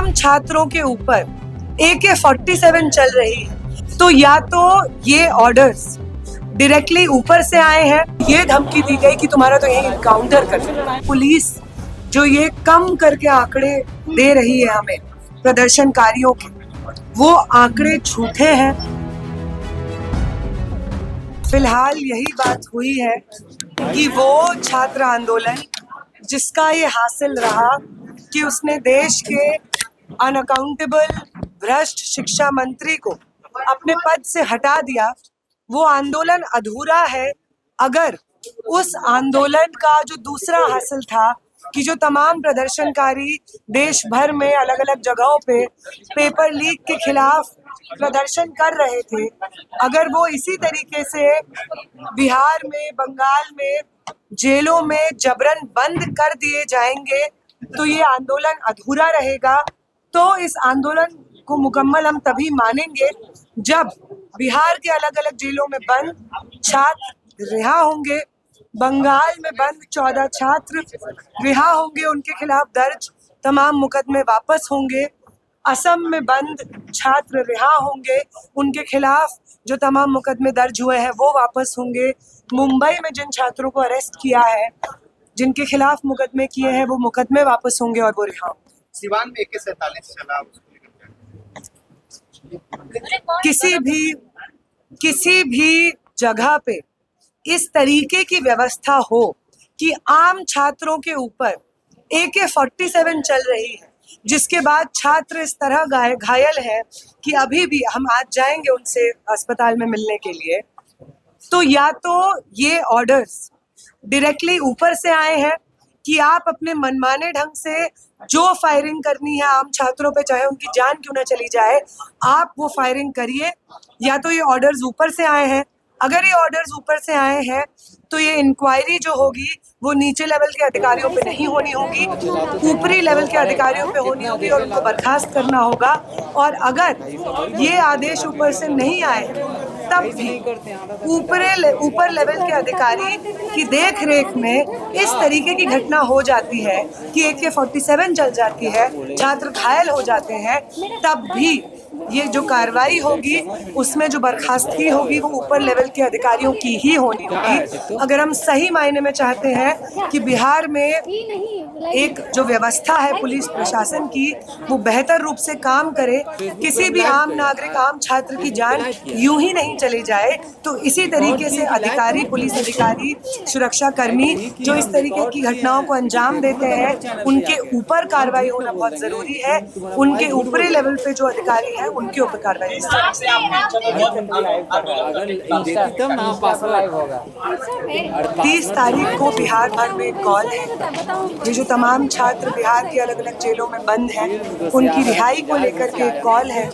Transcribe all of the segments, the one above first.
आम छात्रों के ऊपर AK-47 चल रही है, तो या तो ये ऑर्डर्स डायरेक्टली ऊपर से आए हैं, ये धमकी दी गई कि तुम्हारा तो यही इनकाउंटर कर देना। पुलिस जो ये कम करके आंकड़े दे रही है हमें प्रदर्शनकारियों के, वो आंकड़े झूठे हैं। फिलहाल यही बात हुई है कि वो छात्र आंदोलन जिसका ये हासिल रहा कि उसने देश के अनअकाउंटेबल भ्रष्ट शिक्षा मंत्री को अपने पद से हटा दिया, वो आंदोलन अधूरा है अगर उस आंदोलन का जो दूसरा हासिल था कि जो तमाम प्रदर्शनकारी देश भर में अलग अलग जगहों पे पेपर लीक के खिलाफ प्रदर्शन कर रहे थे, अगर वो इसी तरीके से बिहार में, बंगाल में, जेलों में जबरन बंद कर दिए जाएंगे तो ये आंदोलन अधूरा रहेगा। तो इस आंदोलन को मुकम्मल हम तभी मानेंगे जब बिहार के अलग अलग जेलों में बंद छात्र रिहा होंगे, बंगाल में बंद 14 छात्र रिहा होंगे, उनके खिलाफ दर्ज तमाम मुकदमे वापस होंगे, असम में बंद छात्र रिहा होंगे, उनके खिलाफ जो तमाम मुकदमे दर्ज हुए हैं वो वापस होंगे, मुंबई में जिन छात्रों को अरेस्ट किया है, जिनके खिलाफ मुकदमे किए हैं, वो मुकदमे वापस होंगे और वो रिहा होंगे। सिवान में AK-47 चला, किसी भी जगह पे इस तरीके की व्यवस्था हो कि आम छात्रों के ऊपर AK-47 चल रही है, जिसके बाद छात्र इस तरह घायल है कि अभी भी हम आज जाएंगे उनसे अस्पताल में मिलने के लिए, तो या तो ये ऑर्डर्स डायरेक्टली ऊपर से आए हैं कि आप अपने मनमाने ढंग से जो फायरिंग करनी है आम छात्रों पे, चाहे उनकी जान क्यों ना चली जाए, आप वो फायरिंग करिए, या तो ये ऑर्डर्स ऊपर से आए हैं। अगर ये ऑर्डर्स ऊपर से आए हैं तो ये इंक्वायरी जो होगी वो नीचे लेवल के अधिकारियों पे नहीं होनी होगी, ऊपरी लेवल के अधिकारियों पे होनी होगी और उनको बर्खास्त करना होगा। और अगर ये आदेश ऊपर से नहीं आए तब भी ऊपर लेवल के अधिकारी की देख रेख में इस तरीके की घटना हो जाती है कि AK-47 चल जाती है, छात्र घायल हो जाते हैं, तब भी ये जो कार्रवाई होगी उसमें जो बर्खास्तगी होगी वो ऊपर लेवल के अधिकारियों की ही होनी होगी। अगर हम सही मायने में चाहते हैं कि बिहार में एक जो व्यवस्था है पुलिस प्रशासन की वो बेहतर रूप से काम करे, किसी भी आम नागरिक, आम छात्र की जान यूं ही नहीं चली जाए, तो इसी तरीके से अधिकारी, पुलिस अधिकारी, सुरक्षा कर्मी जो इस तरीके की घटनाओं को अंजाम देते हैं उनके ऊपर कार्रवाई होना बहुत जरूरी है। उनके ऊपरी लेवल पे जो अधिकारी हैं उनके ऊपर कार्रवाई। 30 तारीख को बिहार भर में एक कॉल है, ये जो तमाम छात्र बिहार की अलग अलग जेलों में बंद हैं उनकी रिहाई को लेकर के एक कॉल है।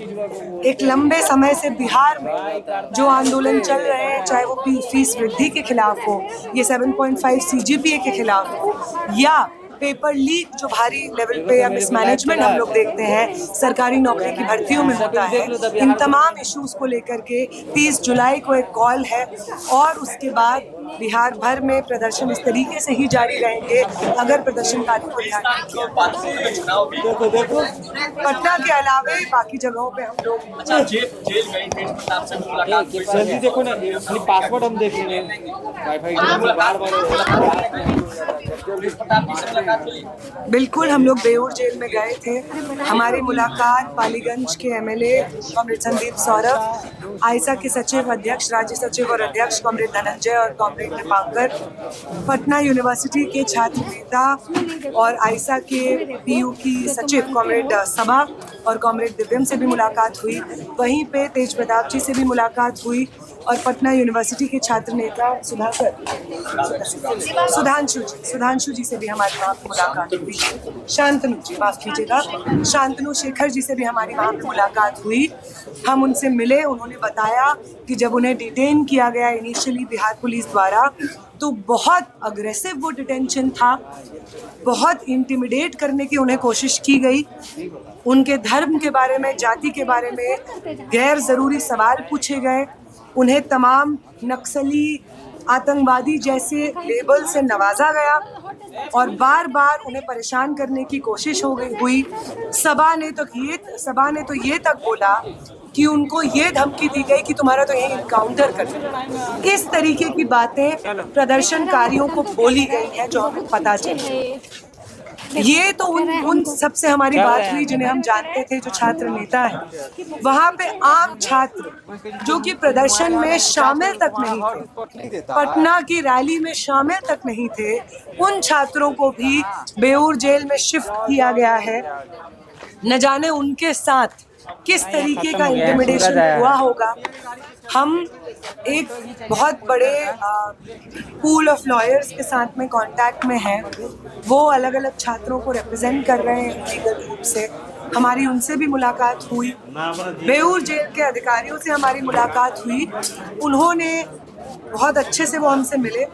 एक लंबे समय से बिहार में जो आंदोलन चल रहे हैं, चाहे वो फीस वृद्धि के खिलाफ हो, ये 7.5 CGPA के खिलाफ हो, या पेपर लीक जो भारी लेवल पे या मिसमैनेजमेंट हम लोग देखते हैं सरकारी नौकरी की भर्तियों में होता है, इन तमाम इश्यूज को लेकर के 30 जुलाई को एक कॉल है और उसके बाद बिहार भर में प्रदर्शन इस तरीके से ही जारी रहेंगे अगर प्रदर्शनकारियों को ध्यान पटना के अलावे बाकी जगहों पे हम लोग देखो ना, पासवर्ड हम देखेंगे, बिल्कुल हम लोग बेऊर जेल में गए थे। हमारी मुलाकात पालीगंज के MLA कॉमरेड संदीप सौरभ, आयसा के सचिव, अध्यक्ष, राज्य सचिव और अध्यक्ष कॉमरेड धनंजय और कॉमरेड दीपांकर, पटना यूनिवर्सिटी के छात्र नेता और आयसा के PU की सचिव कॉमरेड सबा और कॉमरेड दिव्यम से भी मुलाकात हुई। वहीं पे तेज प्रताप जी से भी मुलाकात हुई और पटना यूनिवर्सिटी के छात्र नेता सुधांशु जी से भी हमारी वहाँ पर मुलाकात हुई। शांतनु जी, माफ कीजिएगा, शांतनु शेखर जी से भी हमारी वहाँ पर मुलाकात हुई। हम उनसे मिले, उन्होंने बताया कि जब उन्हें डिटेन किया गया इनिशियली बिहार पुलिस द्वारा तो बहुत अग्रेसिव वो डिटेंशन था, बहुत इंटिमिडेट करने की उन्हें कोशिश की गई, उनके धर्म के बारे में, जाति के बारे में गैर ज़रूरी सवाल पूछे गए, उन्हें तमाम नक्सली आतंकवादी जैसे लेबल से नवाजा गया और बार बार उन्हें परेशान करने की कोशिश हुई। सभा ने तो ये तक बोला कि उनको ये धमकी दी गई कि तुम्हारा तो यही इनकाउंटर कर देंगे। इस तरीके की बातें प्रदर्शनकारियों को बोली गई हैं जो हमें पता चली। ये तो उन सबसे हमारी बात हुई जिन्हें हम जानते थे, जो छात्र नेता हैं। वहाँ पे आम छात्र जो कि प्रदर्शन में शामिल तक नहीं थे, पटना की रैली में शामिल तक नहीं थे, उन छात्रों को भी बेऊर जेल में शिफ्ट किया गया है। न जाने उनके साथ किस तरीके का इंटिमिडेशन हुआ होगा। हम एक बहुत बड़े पूल ऑफ लॉयर्स के साथ में कांटेक्ट में हैं। वो अलग अलग छात्रों को रिप्रेजेंट कर रहे हैं लीगल रूप से। हमारी उनसे भी मुलाकात हुई। बेऊर जेल के अधिकारियों से हमारी मुलाकात हुई। उन्होंने बहुत अच्छे से वो हमसे मिले।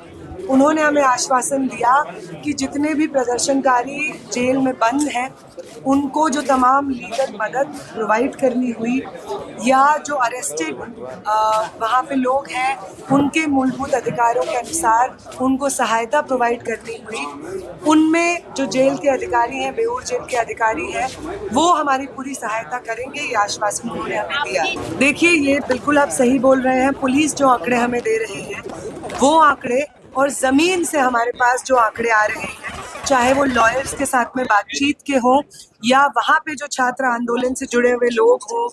उन्होंने हमें आश्वासन दिया कि जितने भी प्रदर्शनकारी जेल में बंद हैं उनको जो तमाम लीगल मदद प्रोवाइड करनी हुई, या जो अरेस्टेड वहाँ पे लोग हैं उनके मूलभूत अधिकारों के अनुसार उनको सहायता प्रोवाइड करनी हुई, उनमें जो जेल के अधिकारी हैं, बेऊर जेल के अधिकारी हैं, वो हमारी पूरी सहायता करेंगे। ये आश्वासन उन्होंने हमें दिया। देखिए, ये बिल्कुल आप सही बोल रहे हैं। पुलिस जो आंकड़े हमें दे रही है वो आंकड़े और ज़मीन से हमारे पास जो आंकड़े आ रहे हैं, चाहे वो लॉयर्स के साथ में बातचीत के हों या वहाँ पे जो छात्र आंदोलन से जुड़े हुए लोग हों,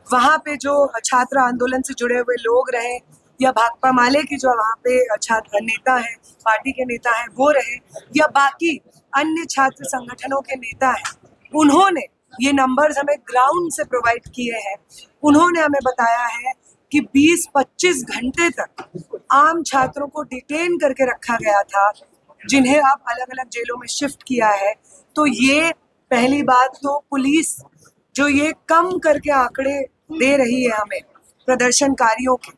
वहाँ पे जो छात्र आंदोलन से जुड़े हुए लोग रहे, या भाकपा माले के जो वहाँ पे छात्र नेता हैं, पार्टी के नेता हैं, वो रहे, या बाकी अन्य छात्र संगठनों के नेता हैं, उन्होंने ये नंबर्स हमें ग्राउंड से प्रोवाइड किए हैं। उन्होंने हमें बताया है कि 20-25 घंटे तक आम छात्रों को डिटेन करके रखा गया था, जिन्हें अब अलग अलग जेलों में शिफ्ट किया है। तो ये पहली बात, तो पुलिस जो ये कम करके आंकड़े दे रही है हमें प्रदर्शनकारियों के,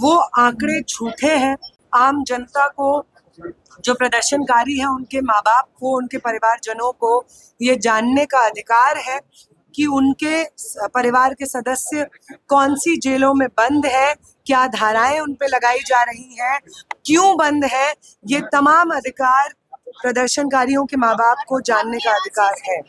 वो आंकड़े झूठे हैं। आम जनता को, जो प्रदर्शनकारी हैं, उनके माँ बाप को, उनके परिवारजनों को ये जानने का अधिकार है कि उनके परिवार के सदस्य कौन सी जेलों में बंद है, क्या धाराएं उन पे लगाई जा रही हैं, क्यों बंद है। ये तमाम अधिकार प्रदर्शनकारियों के माँ बाप को जानने का अधिकार है।